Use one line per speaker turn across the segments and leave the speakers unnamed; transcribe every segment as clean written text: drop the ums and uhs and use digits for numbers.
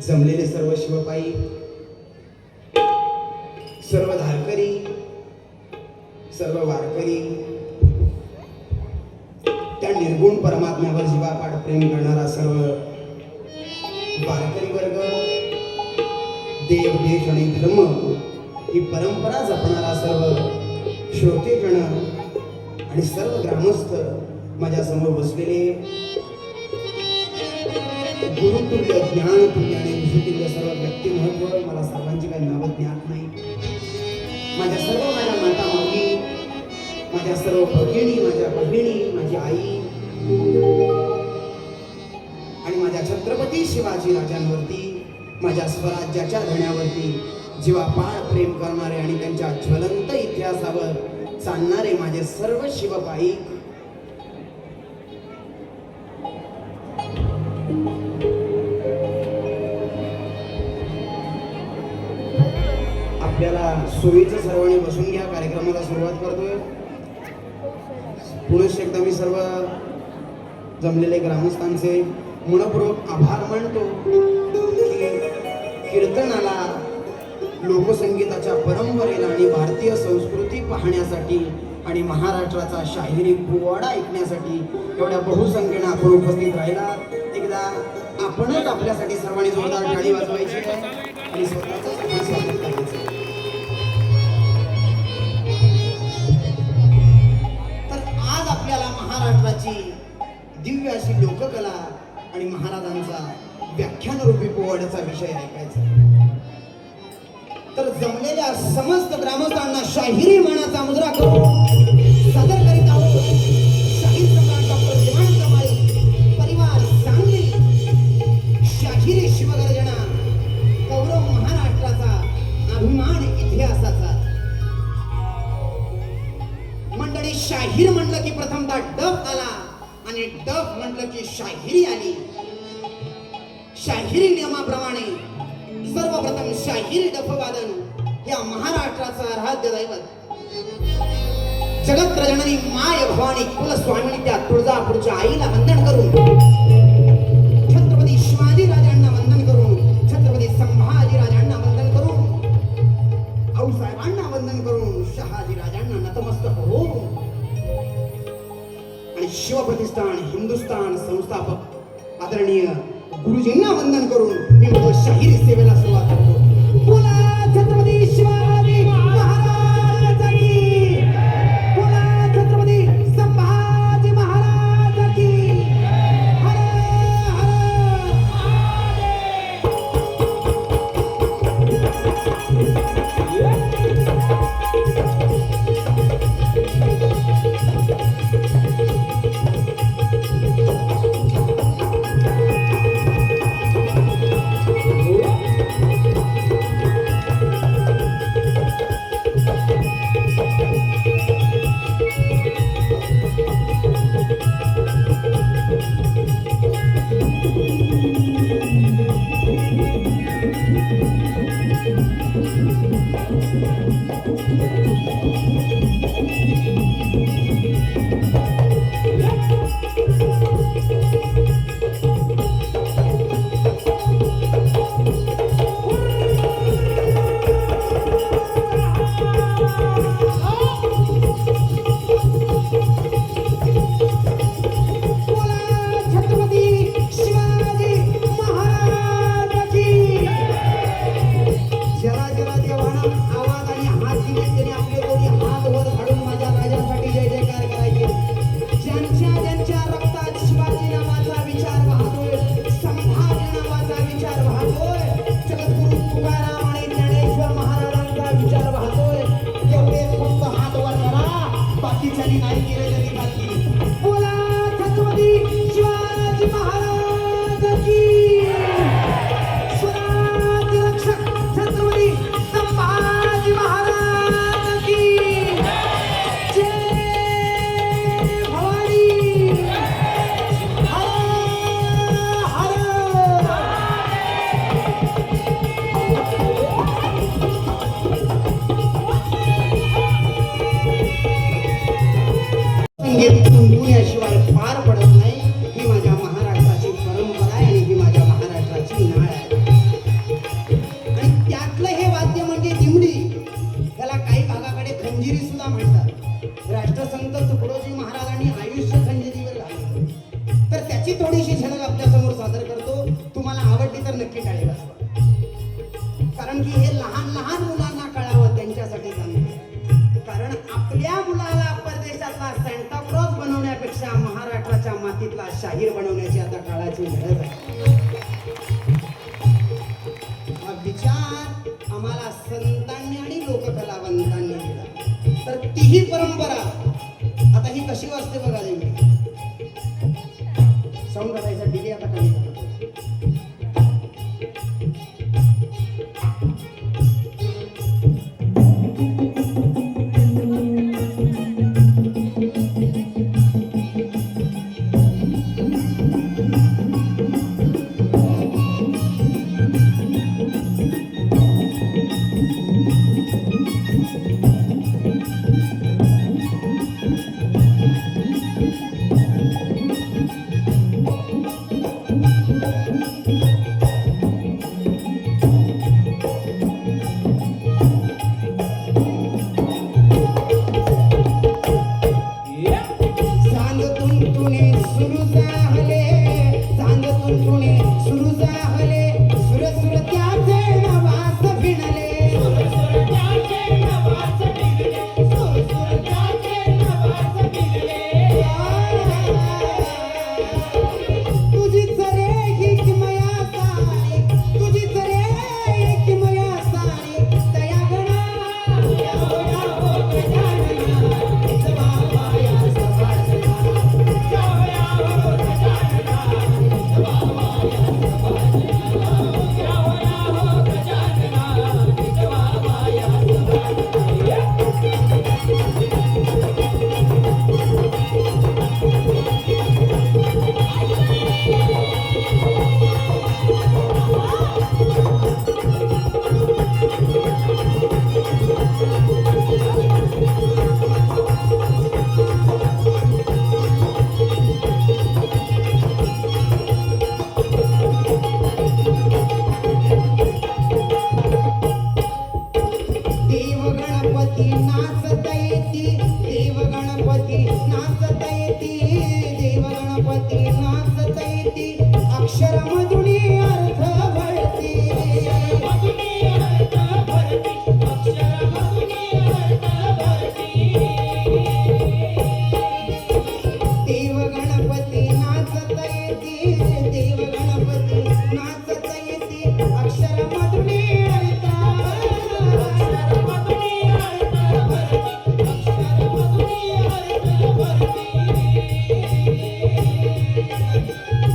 जमलेले सर्व शिवपाई, सर्व धारकरी, सर्व वारकरी, त्या निर्गुण परमात्म्यावर जीवापाड प्रेम करणारा सर्व वारकरी वर्ग, देव देश आणि धर्म ही परंपरा जपणारा सर्व श्रोतेजन आणि सर्व ग्रामस्थ माझ्या समोर बसलेले, गुरुतुल्य, ज्ञानतुल्य आणि ऋषितुल्य सर्व व्यक्तिमत्व, मला सर्वांची काही नावं ज्ञात नाही. माझ्या माता माऊली, माझ्या सर्व भगिनी, माझ्या बहिणी, माझी आई आणि माझ्या छत्रपती शिवाजी राजांवरती, माझ्या स्वराज्याच्या धण्यावरती जीवापाड प्रेम करणारे आणि त्यांच्या ज्वलंत इतिहासावर चालणारे माझे सर्व शिवपाईक, आपल्याला सोयीचं सर्वांनी बसून घ्या. कार्यक्रमाला सुरुवात करतोय. पुनश्च एकदा मी सर्व जमलेले ग्रामस्थांचे मनपूर्वक आभार मानतो की कीर्तनाला, लोकसंगीताच्या परंपरेला आणि भारतीय संस्कृती पाहण्यासाठी आणि महाराष्ट्राचा शाहिरी पोवाडा ऐकण्यासाठी एवढ्या बहुसंख्येने आपण उपस्थित राहिला. एकदा आपणच आपल्यासाठी सर्वांनी जोरदार टाळी वाजवायची आणि स्वतःचं स्वागत करायचं. महाराष्ट्राची दिव्य अशी लोककला आणि महाराजांचा व्याख्यानरूपी पोवाड्याचा विषय ऐकायचा. तर जमलेल्या समस्त ग्रामस्थांना शाहिरी मानाचा मुद्रा करून सादर करीत आहोत शाहीर सम्राट डॉक्टर दिवाण कमाळी परिवार सांगली, शाहिरी शिवगर्जना, गौरव महाराष्ट्राचा, अभिमान इतिहासाचा. मंडळी, शाहीर म्हणलं की प्रथमतः डफ आला आणि डफ म्हणलं की शाहिरी आली. शाहिरी नियमाप्रमाणे सर्वप्रथम शाहिरी डफ वादन या महाराष्ट्राचं आराध्य दैवत जगत्रजननी माय भवानी कुलस्वामिनी त्या तुळजापूरच्या आईला वंदन करून, छत्रपती शिवाजी राजांना वंदन करून, छत्रपती संभाजी राजांना वंदन करून, आऊसाहेबांना वंदन करून, शहाजी राजांना नतमस्तक होऊन आणि शिवप्रतिष्ठान हिंदुस्थान संस्थापक आदरणीय गुरुजींना वंदन करून मी माझ्या शाहिरी सेवेला सुरुवात करतो. बोला छत्रपती शिवाजी महाराज की, बोला छत्रपती संभाजी महाराज की. हर हर शाहीर बनवण्याची आता काळाची गरज आहे. हा विचार आम्हाला संतांनी आणि लोककलावंतांनी दिला. तर तीही परंपरा आता ही कशी वाजते बघा देवी. साऊंड करायचा डिले आता कमी करतो.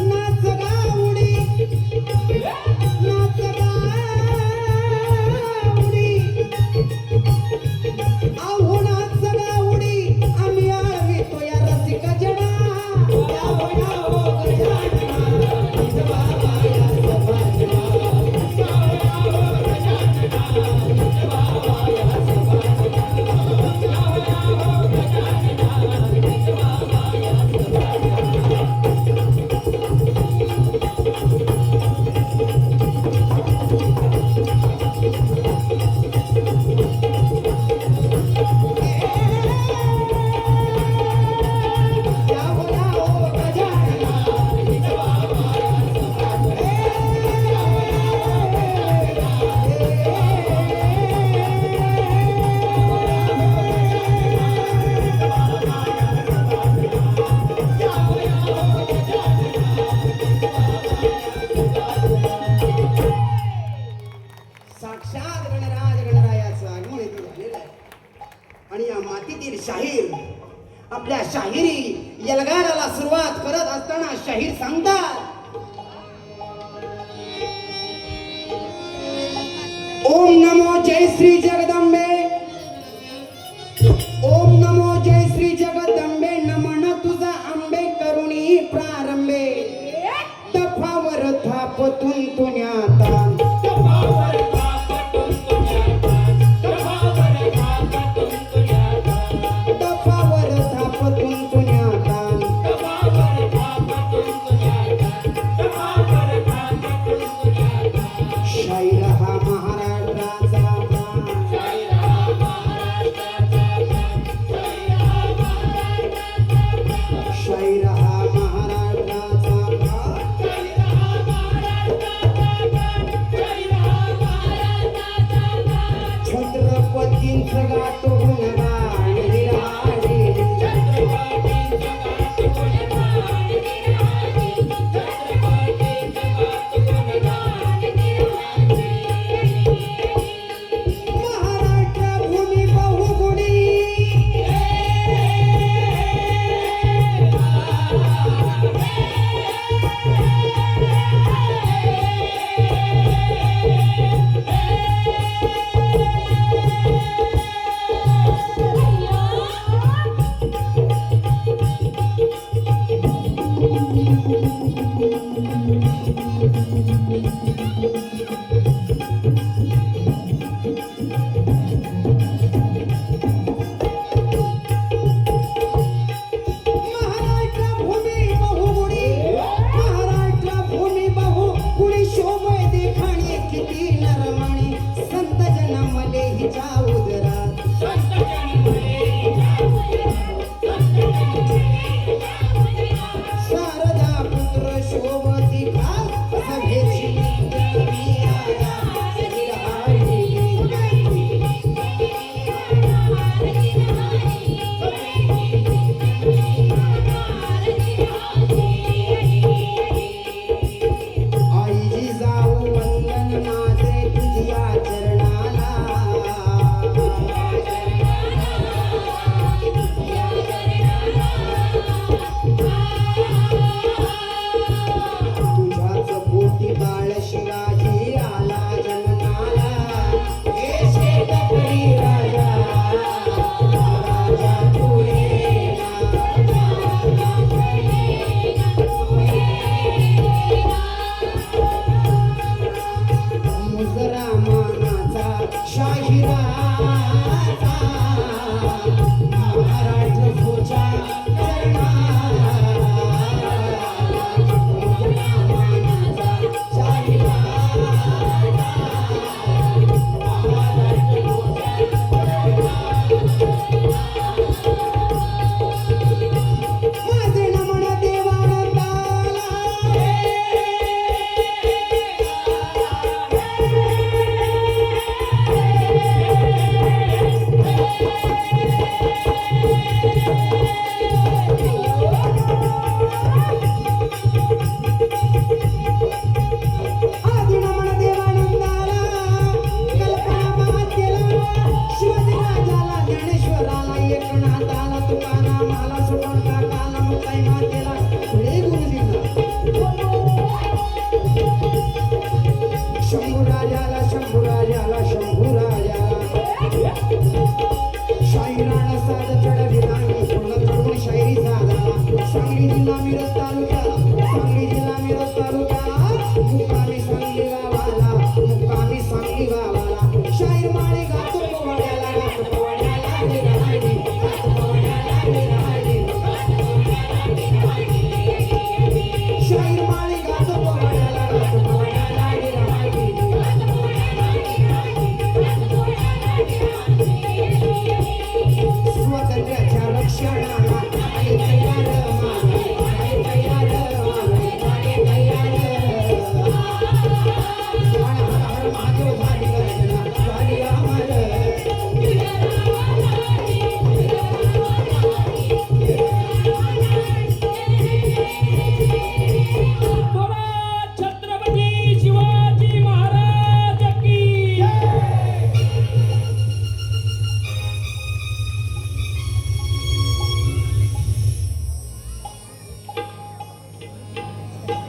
नाच गाऊडी कपावर थापतून तुण्याता कपावर थापतून तुण्याता शाहीर हा महाराष्ट्राचा शाहीर हा महाराष्ट्राचा छत्रपतींचं गातो गुणगान विराजे महाराष्ट्र भूमी बहुगुणी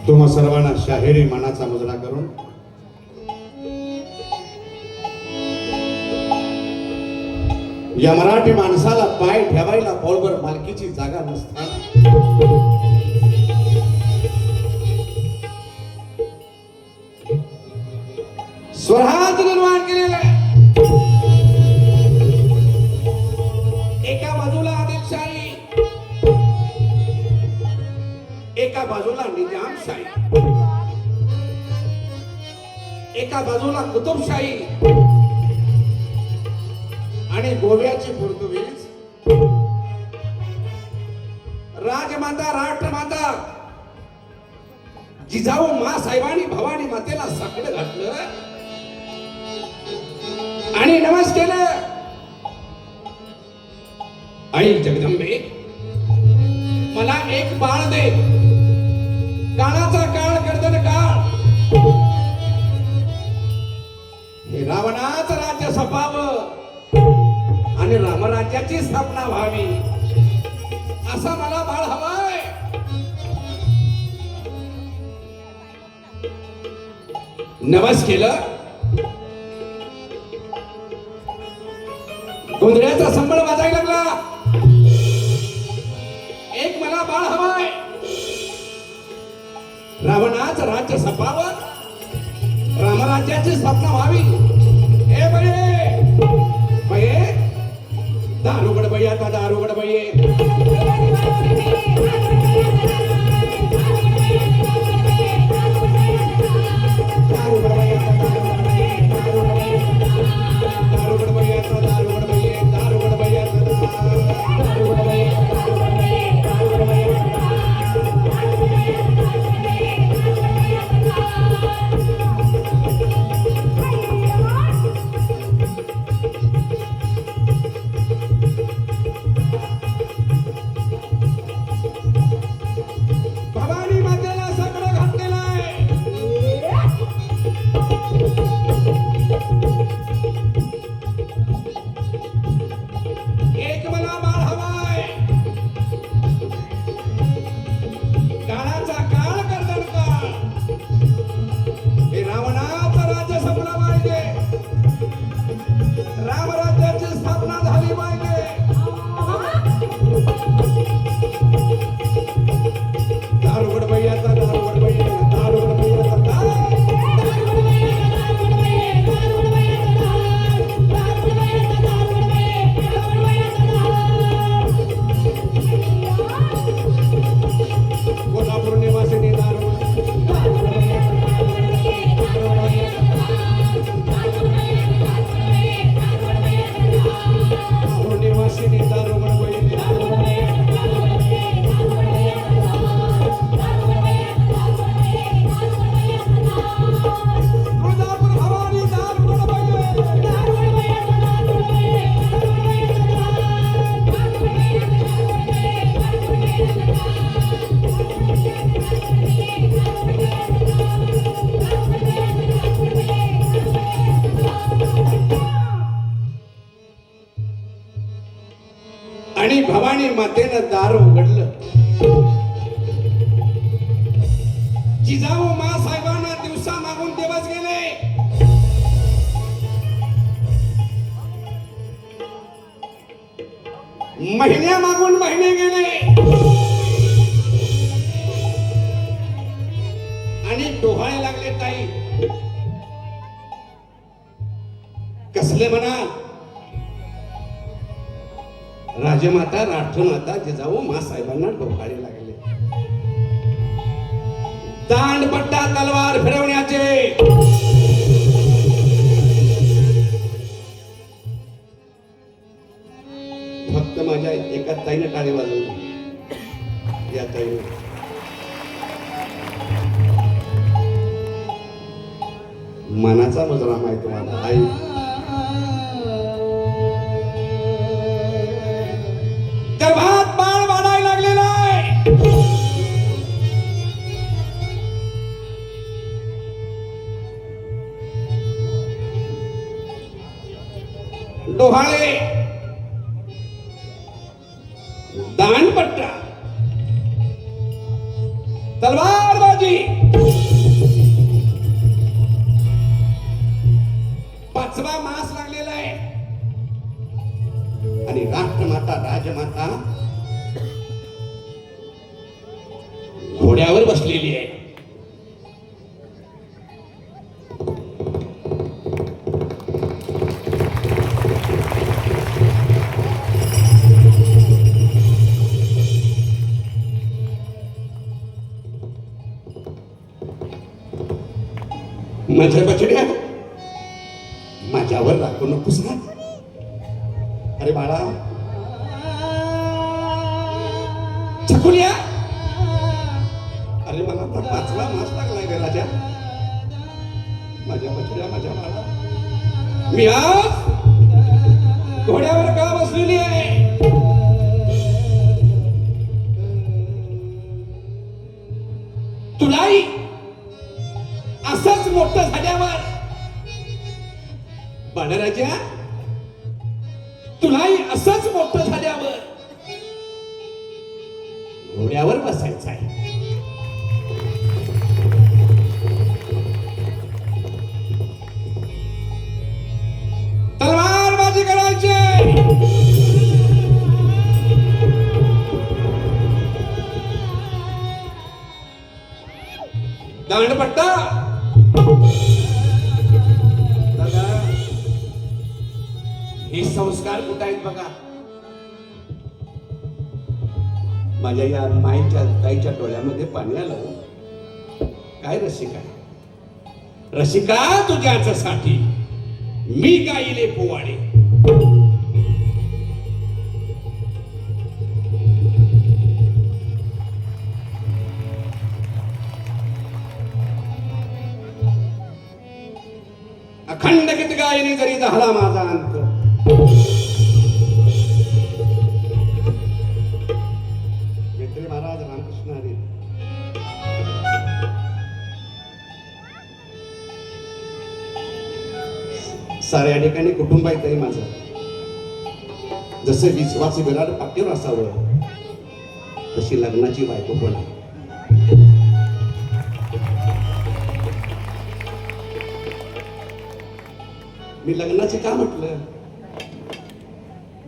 तुम्हा सर्वांना शाहिरी मानाचा मुजरा करून या मराठी माणसाला पाय ठेवायला पौलभर मालकीची जागा नसताना स्वराज निर्माण केलेलं आहे. एका बाजूला आदिलशाही, एका बाजूला निजामशाही, एका बाजूला कुतुबशाही आणि गोव्याची पोर्तुगीज. राजमाता राष्ट्रमाता जिजाऊ मा साहेबांनी भवानी मातेला साकडं घातलं आणि नमस केलं. आई जगदंबे, मला एक बाळ दे. काळाचा काळ गर्दन काळ, हे रावणाचं राज्य सपावं आणि रामराज्याची स्थापना व्हावी, असा मला बाळ हवाय. नवस केलं. गोंधळ्याचा संबळ वाजायला लागला. एक मला बाळ हवाय, रावणाचं राज्य सपावं, रामराज्याची स्थापना व्हावी. हे बये दारुगड बाई, आता दारुगड बाई, भवानी मातेला सगळं घातलेलं आहे. एक मला बाळ हवाय, काळाचा काळ गर्दन काळ, हे रावणाचं राज्य संपलं पाहिजे, रामराज्याची स्थापना झाली पाहिजे. दारुगड बाई, आता दारुगड बाई, दारुगड बाई, आता कोल्हापूर निवासिनी दारुगड, निवासिनी दारुगड बाई, तुळजापूर भवानी दारुगड बाई. आणि भवानी मातेनं दार उघडलं. जिजाऊ मा साहेबांना दिवसा मागून दिवस गेले. महिन्या मागून महिने गेले आणि डोहाळे लागले. ताई कसले म्हणा, राजमाता राष्ट्रमाता जिजाऊ मा साहेबांना डोहाळे लागले. दांडपट्टा तलवार फिरवण्याचे. फक्त माझ्या एका ताईने टाळी वाजवली. या ताईने मनाचा मुजरा माहिती मला. आई गर्भात बाळ वाढायला लागलेला आहे. डोहाळे, दांडपट्टा, तलवारबाजी, 5वा मास लागलेला आहे. आणि राष्ट्रमाता राजमाता घोड्यावर बसलेली आहे. माझ्या बछड्या, माझ्यावर राखू नकोस ना. अरे बाळा, छकुल्या, अरे मला आता 5वा मास लागलाय ग राजा. माझ्या बछड्या, माझ्या बाळा, मी आज घोड्यावर का बसलेली आहे? तुलाही असंच मोठं झाल्यावर बाळराजा, तुलाही असंच मोठं झाल्यावर घोड्यावर बसायचं आहे. तलवारबाजी करायची. दांडपट्टा. दादा, हे संस्कार कुठे आहेत बघा. माझ्या या माईच्या ताईच्या डोळ्यामध्ये पाणी आलं. काय रसिका, रसिका, तुझ्यासाठी मी गाईले पोवाडे. अखंड गीत गायनी जरी झाला माझा अंत. मित्र महाराज रामकृष्ण हरी. साऱ्या ठिकाणी कुटुंब आहे तरी माझं. जसं विश्वाचं विराट पाठीवर असावं तशी लग्नाची बायको पण आहे. मी लग्नाचे का म्हटलं?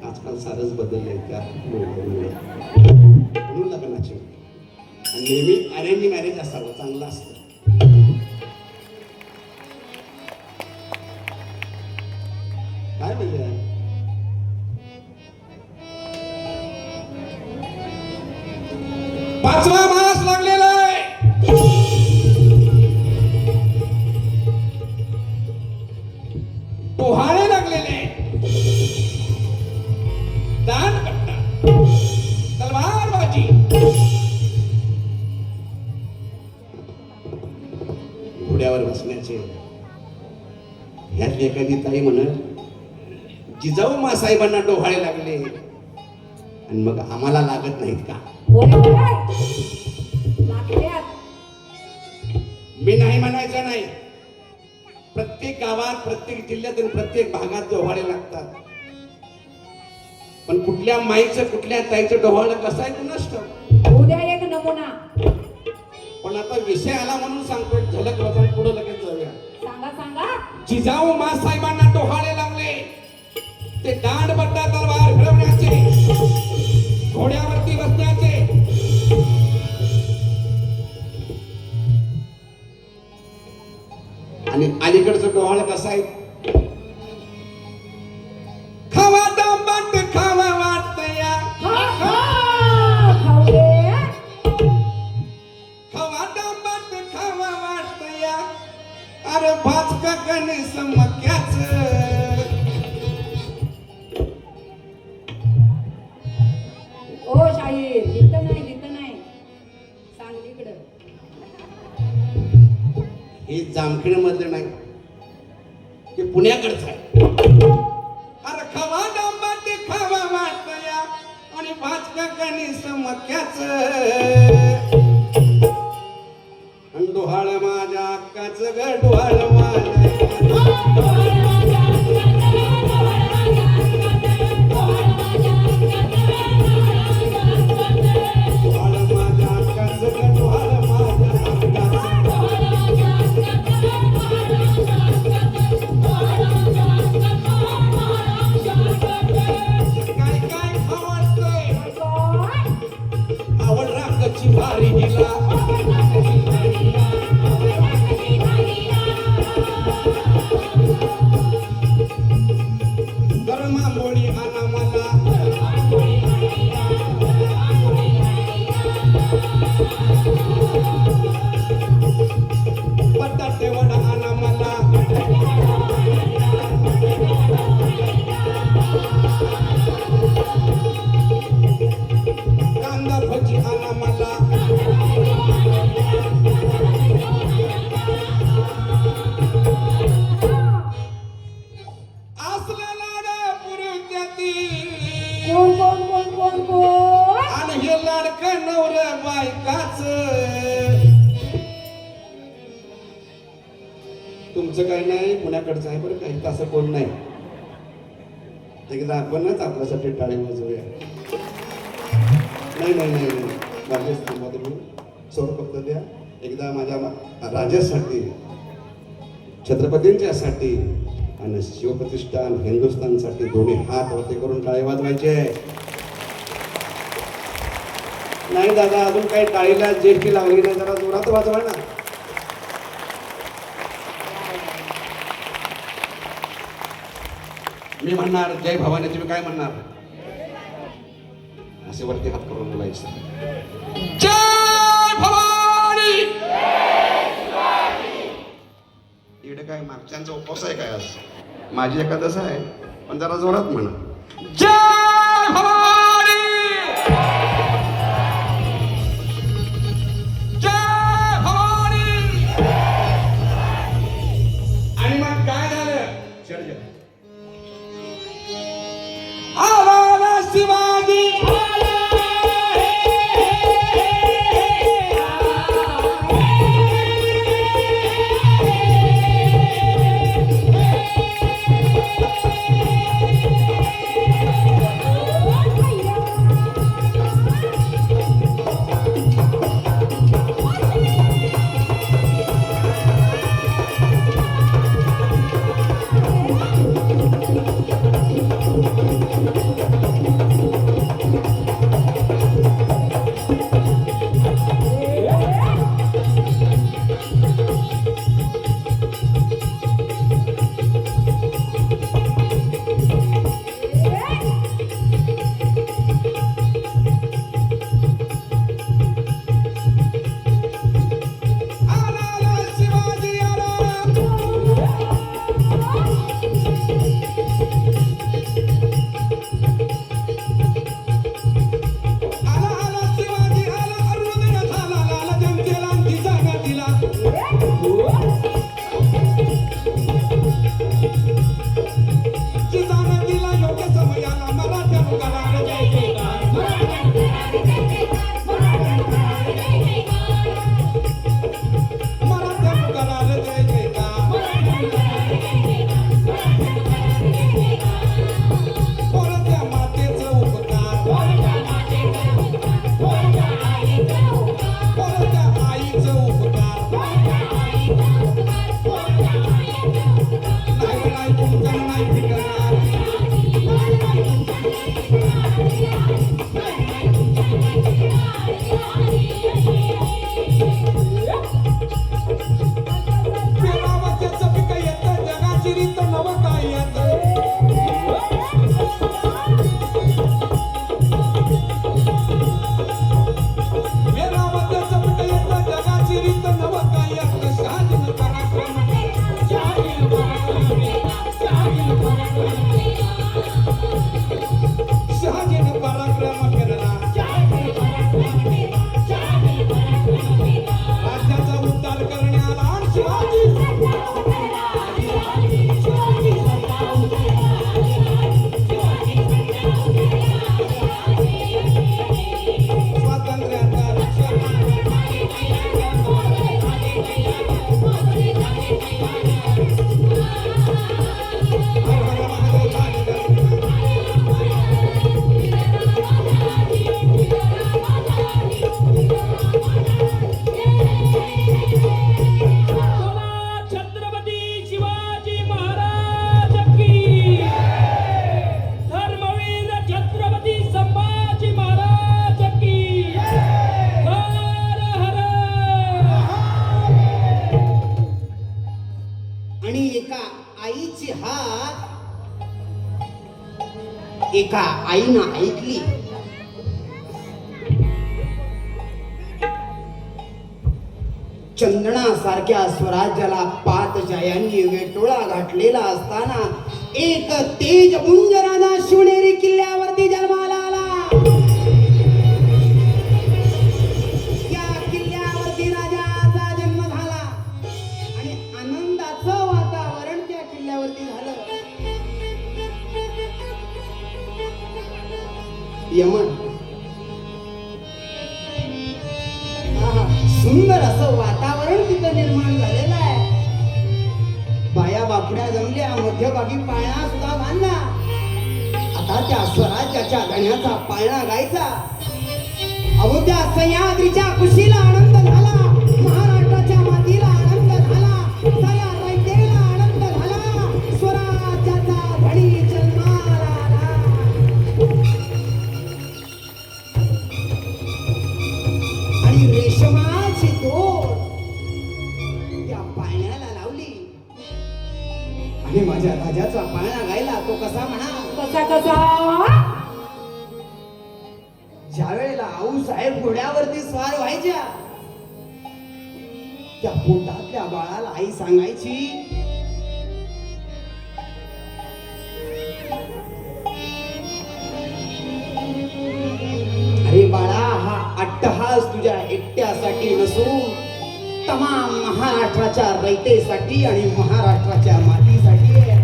आजकाल सारच बदललंय त्या म्हणून लग्नाचे. आणि नेहमी अरेंज मॅरेज असावं, चांगलं असतं. काय म्हणजे 5वा मास लागलेला आहे. पोहाळे लागलेले, दांडपट्टा, तलवारबाजी. घोड्यावर बसण्याचे. ह्यातली एखादी ताई म्हणत, जिजाऊ मासाहेबांना डोहाळे लागले आणि मग आम्हाला लागत नाहीत का? मी नाही म्हणायचं नाही. प्रत्येक गावात, प्रत्येक जिल्ह्यातून, प्रत्येक भागात डोहाळे लागतात. पण कुठल्या माईचं, कुठल्या ताईचं डोहाळं कसं आहे कुणास ठाऊक.
उद्या एक नमुना.
पण आता विषय आला म्हणून सांगतोय. झलक वाचून पुढे लगेच जाऊया.
सांगा सांगा.
जिजाऊ मासाहेबांना डोहाळे लागले. ते दांडपट्टा, तलवार फिरवण्याचे, घोड्यावरती बसण्याचे. आणि अलीकडचं डोहाळं कसं आहे? खावा दांबाट, खावा वाटया, खावा दांबाट, खावा वाटया. अरे भाचका गणेश मक्याच.
ओ शाहीर, इथं नाही सांगलीकडं.
हे जामखेड मधलं नाही, हे पुण्याकडचं आहे. अरे खावा दांबाट, खावा वाटया आणि भाचका गणेश मक्याच. डोहाळ माझ्या अक्काच ग, डोहाळ आवड राखची भारी हिला. तुमचं काही नाही, पुण्याकडचं आहे बरं काही असं कोण नाही. एकदा आपणच आपल्यासाठी टाळी वाजवूया. नाही नाही नाही नाही राजेश थांबा तुम्ही, सोड फक्त द्या. एकदा माझ्या राजासाठी, छत्रपतींच्यासाठी आणि शिवप्रतिष्ठान हिंदुस्थानसाठी दोन्ही हात वरती करून टाळी वाजवायचे. नाही दादा, अजून काही टाळीला जेष्ठी लावली नाही, जरा जोरात वाजवा ना. मी म्हणणार जय भवानी, तुम्ही काय म्हणणार? असे वरती हात करून बोलायचं, जय भवानी. इकडे काय मागच्यांचा उपवास आहे काय? आज माझी एकादश आहे, पण जरा जोरात म्हणा, जय भवानी, जय भवानी. आणि मग काय झालं? चर्चा आला शिवाजी,
एका आईनं ऐकली. चंदनासारख्या स्वराज्याला पातशायांनी वेटोळा घातलेला असताना एक तेजपुंज राजा शिवनेरी किल्ल्यावरती जन्माला आला. या किल्ल्यावरती राजाचा जन्म झाला आणि आनंदाचं वातावरण त्या किल्ल्यावरती झालं. यमन सुंदर असं वातावरण तिथं निर्माण झालेलं आहे. बाकड्या जमल्या, मध्यभागी पाळणा सुद्धा बांधला. आता त्या स्वराज्याच्या गण्याचा पाळणा गायचा. अहो त्या सह्याद्रीच्या कुशीला आनंद झाला, महाराष्ट्राच्या मातीला आनंद झाला, साऱ्या रयतेला आनंद झाला, स्वराज्याचा धडी जन्माला आला. आणि रेशमाची दोर त्या पाळण्याला लावली आणि माझ्या राजाचा पाळणा गायला. तो कसा म्हणा,
कसा कसा
ज्या वेळेला आऊसाहेब घोड्यावरती स्वार व्हायच्या, त्या पोटातल्या बाळाला आई सांगायची, अरे बाळा, हा अट्टहास तुझ्या एकट्यासाठी नसून तमाम महाराष्ट्राच्या रयतेसाठी आणि महाराष्ट्राच्या मातीसाठी आहे.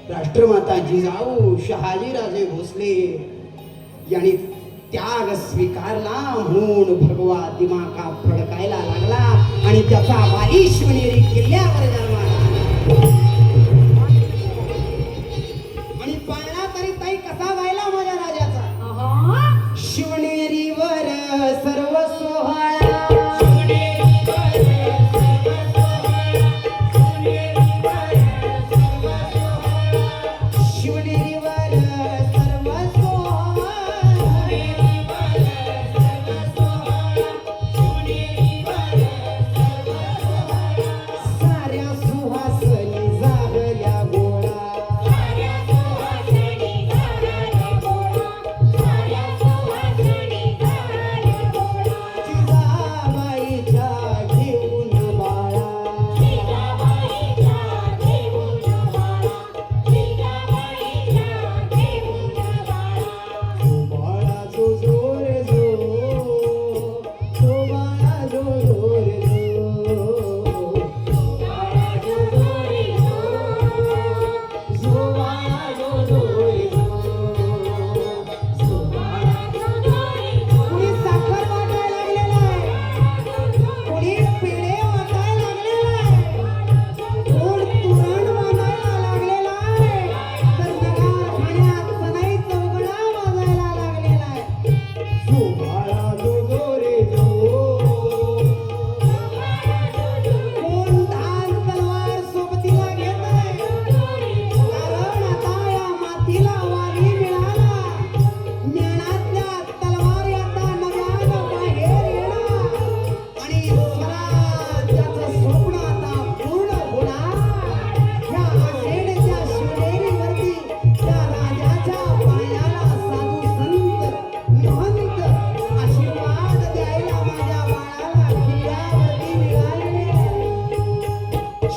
राष्ट्रमाता जिजाऊ शहाजीराजे भोसले यांनी त्याग स्वीकारला म्हणून भगवा दिमाका फडकायला लागला आणि त्याचा वाई शिवनेरी किल्ल्यावर जन्माला आला. आणि पाळणा तरी ताई कसा गायला माझ्या राजाचा,
आहा
शिवनेरीवर सर्व सोहळा, शिवनेरीवर सर्व सोहळा, साऱ्या सुहासनी जागल्या गोळा, जिजाबाईच्या घेऊन बाळा, तो बाळा जो जोर जो, तो बाळा जो जोर जो, जो बाळा जो जोर जो, कुणी साखर वाटायला लागलेला आहे, कुणी पेढे वाटायला लागलेला आहे, कोण तुरण बांधायला लागलेला आहे, तर नगार खाण्यात सनई चौघडा वाजायला लागलेला आहे. जो बाळा जो जोरे जो, कोण धान तलवार सोबतीला घेत आहे, कारण आता या मातीला वारी मिळाला. ज्ञानातल्या तलवारी आता नव्यानं बाहेर येणार आणि स्वराज्याचं स्वप्न आता पूर्ण होणार. या आषाढच्या शिवनेरीवरती त्या राजाच्या पायाला साधू संत महंत आशीर्वाद द्यायला माझ्या बाळाला किल्ल्यावरती निघाले.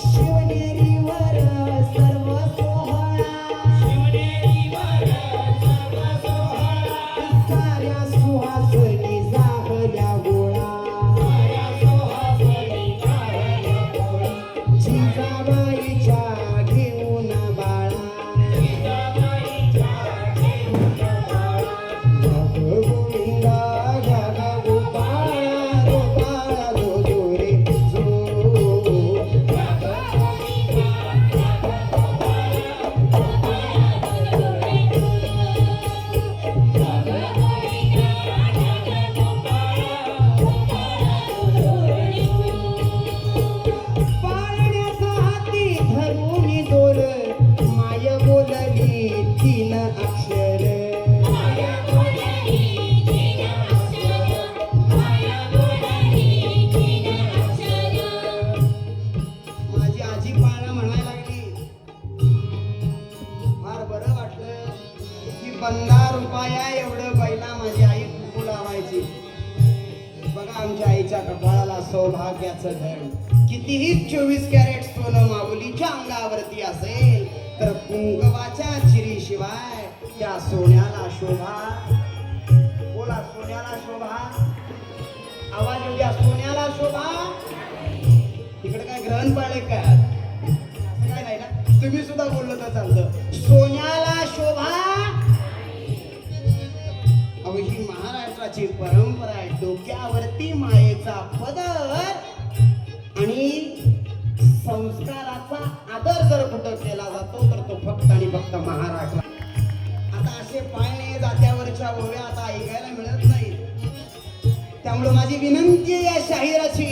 शिवनेरीवर सर्व सोहळा, साऱ्या सुहासनी जागल्या गोळा, जिजाबाईच्या घेऊन बाळा, जग गोविंदा जग गोपाळा, गोपाळा जो जो रे जो. पाळण्याचा हाती धरून दोर, माय बोलली तीन अक्षर, माझी आजी पाळणा म्हणायला लागली. फार बरं वाटलं की 15 रुपया एवढं बैला माझी आई कुकू लावायची. बघा आमच्या आईच्या कपाळाला सौभाग्याचं धन. कितीही 24 कॅरेट सोनं माऊलीच्या अंगावरती असेल तर कुंकवाच्या चिरीशिवाय त्या सोन्याला शोभा. बोला, सोन्याला शोभा. आवाज येऊ द्या, सोन्याला शोभा. इकडे काय ग्रहण पाळले काय? असं काय नाही ना, तुम्ही सुद्धा बोललो तर चालतं. सोन्याला शोभा. अहो ही महाराष्ट्राची महाराष्ट्राची परंपरा आहे. डोक्यावरती मायेचा पदर आणि संस्काराचा आदर जर कुठं केला जातो तर तो फक्त आणि फक्त महाराष्ट्र. आता असे पाळणे जात्यावरच्या ओव्या आता ऐकायला मिळत नाही. त्यामुळे माझी विनंती आहे या शाहिराची,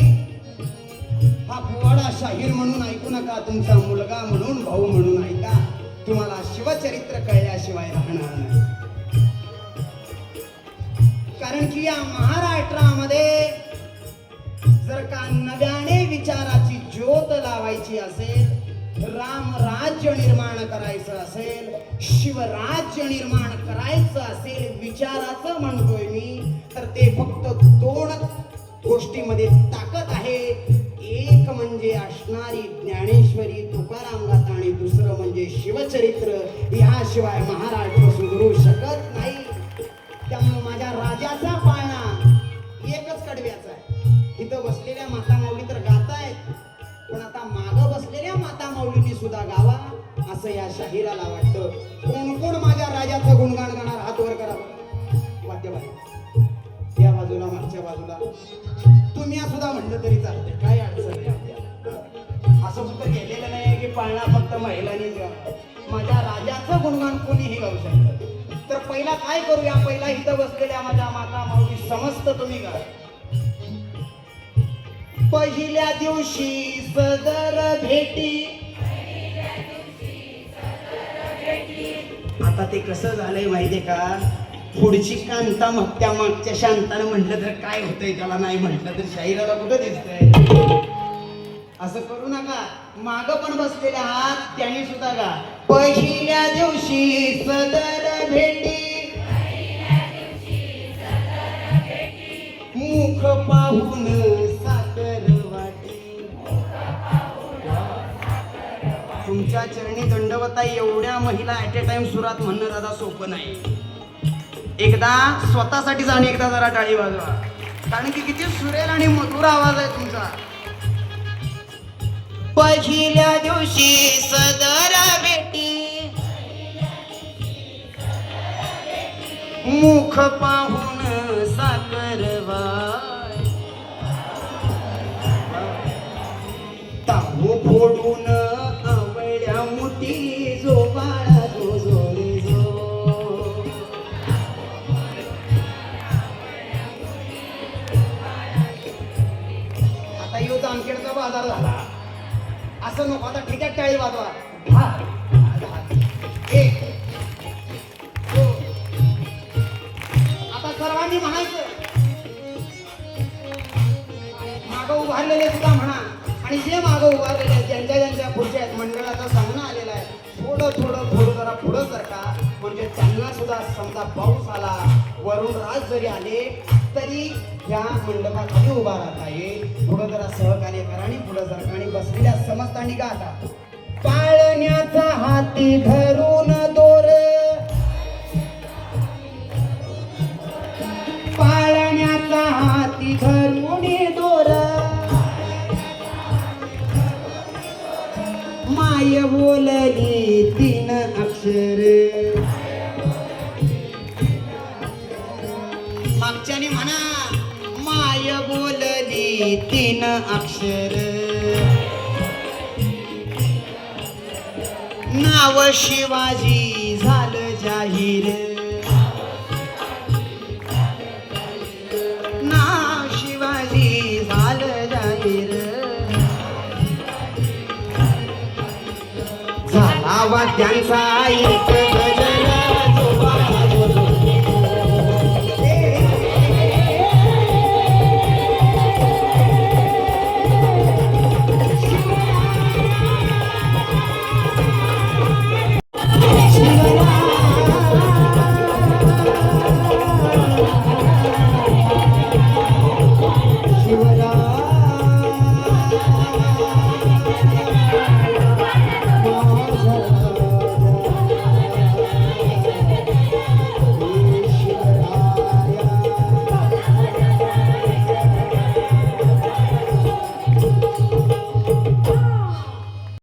हा पोवाडा शाहीर म्हणून ऐकू नका, तुमचा मुलगा म्हणून, भाऊ म्हणून ऐका. तुम्हाला शिवचरित्र कळल्याशिवाय राहणार नाही. कारण की या महाराष्ट्रामध्ये जर का नव्याने विचाराची ज्योत लावायची असेल, रामराज्य निर्माण करायचं असेल, शिवराज्य निर्माण करायचं असेल, विचाराचं म्हणतोय मी, तर ते फक्त दोन गोष्टीमध्ये ताकद आहे. एक म्हणजे असणारी ज्ञानेश्वरी तुकारामगाथा आणि दुसरं म्हणजे शिवचरित्र. याशिवाय महाराष्ट्र सुधरू शकत नाही. त्यामुळे माझ्या राजाचा पाळणा एकच कडव्याचा आहे. इथं बसलेल्या माता माऊली तर गातायत, पण आता मागं बसलेल्या माता माऊलींनी सुद्धा गावा असं या शाहिराला वाटतं. कोण कोण माझ्या राजाचं गुणगान गाणार हात वर करा. वाद्यवादी या बाजूला, मागच्या बाजूला, तुम्ही सुद्धा म्हणलं तरी चालतंय, काय अडचण नाही आपल्याला. असं कुठं गेलेलं नाही की पाळणा फक्त महिलांनीच गावा. माझ्या राजाचं गुणगान कोणीही गाऊ शकतं. तर पहिला काय करूया, पहिला इथं बसलेल्या माझ्या माता माऊली समस्त तुम्ही गा. पहिल्या दिवशी सदर भेटी. आता ते कसं झालंय माहितीये का, पुढची कांता मागच्या मागच्या शांतानं म्हटलं तर काय होतंय, त्याला नाही म्हटलं तर शाहिराला कुठं दिसतंय. असं करू नका. माग पण बसलेले आहात त्यांनी सुद्धा गा. पहिल्या दिवशी सदर भेटी, मुख पाहून साखर वाटी. तुमच्या चरणी दंडवत आहे. एवढ्या महिला ऍट ए टाइम सुरात म्हणणं दादा सोपं नाही. एकदा स्वतःसाठीच आणि एकदा जरा टाळी वाजवा, कारण की किती सुरेल आणि मधुर आवाज आहे तुमचा. पहिल्या दिवशी सदर भेटी, मुख पाहून साखर वाटी. तांबू फोडून आवळ्या मुठी, जो बाळा जो जोरे जो. आता यो जामखेडचा बाजार झाला. असं नको, आता ठीक आहे टाळी वाजवा. एक, दोन. आता सर्वांनी म्हणायचं, मागं उभारलेले सुद्धा म्हणा, आणि जे मागं उभारलेले ज्यांच्या ज्यांच्या पुढच्या आहेत मंडळाचा सामना आलेला आहे, थोडं थोडं थोडं जरा पुढं सरका. म्हणजे त्यांना सुद्धा समजा पाऊस आला, वरून राज जरी आले तरी या मंडपाखाली उभा राहता येईल. पुढं जरा सहकार्य करा आणि पुढं सरका. आणि बसलेल्या समजतानी का आता पाळण्याचा हाती धरून दोर, पाळण्याचा हाती धरून दोर. माय बोलली तीन अक्षर. मागच्याने म्हणा, माय बोलली तीन अक्षर. नाव शिवाजी झालं जाहीर. नाव शिवाजी झालं जाहीर. झाला वाद्यांचा एक